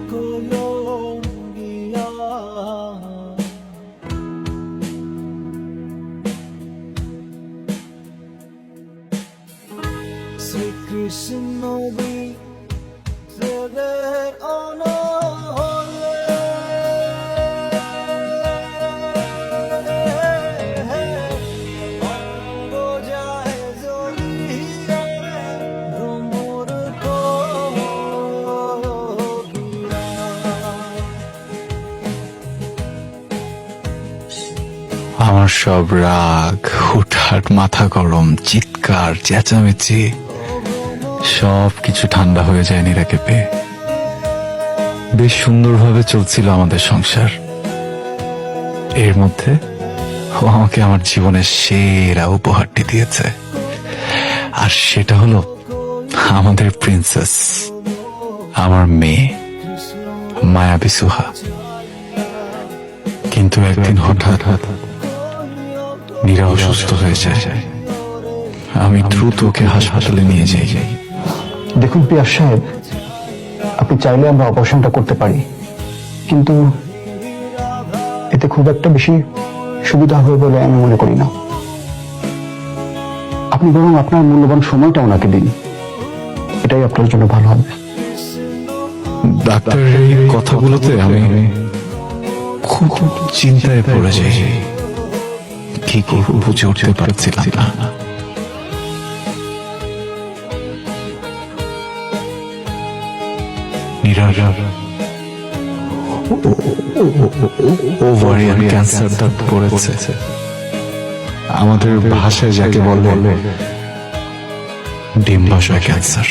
Colombia. Sri Krishna be their honor. আমার সব রাগ, হুটহাট, মাথা গরম, চিৎকার, চেঁচামেচি সব কিছু ঠান্ডা হয়ে যায় নীরাকে পেয়ে। বেশ সুন্দরভাবে চলছিল আমাদের সংসার। এর মধ্যে ও আমাকে আমার জীবনের সেরা উপহারটি দিয়েছে, আর সেটা হলো আমাদের প্রিন্সেস, আমার মেয়ে মায়াবী সুহা। কিন্তু একদিন হঠাৎ নীরা অসুস্থ হয়ে যায়। আমি দ্রুত ওকে হাসপাতালে নিয়ে যাই। দেখুন পিয়াস সাহেব, আপনি চাইলে আমরা অপারেশনটা করতে পারি, কিন্তু এতে খুব একটা বেশি সুবিধা হবে বলে আমি মনে করি না। আপনি বরং আপনার মূল্যবান সময়টা ওনাকে দিন, এটাই আপনার জন্য ভালো হবে। ডাক্তার এই কথাগুলোতে আমি খুব চিন্তায় পড়ে যাই। কি করব বুঝে উঠতে পারছিলাম না। ওভারিয়ান ক্যান্সারটা পড়েছে। আমাদের ভাষায় যাকে বলে ডিম্বাশয় ক্যান্সার।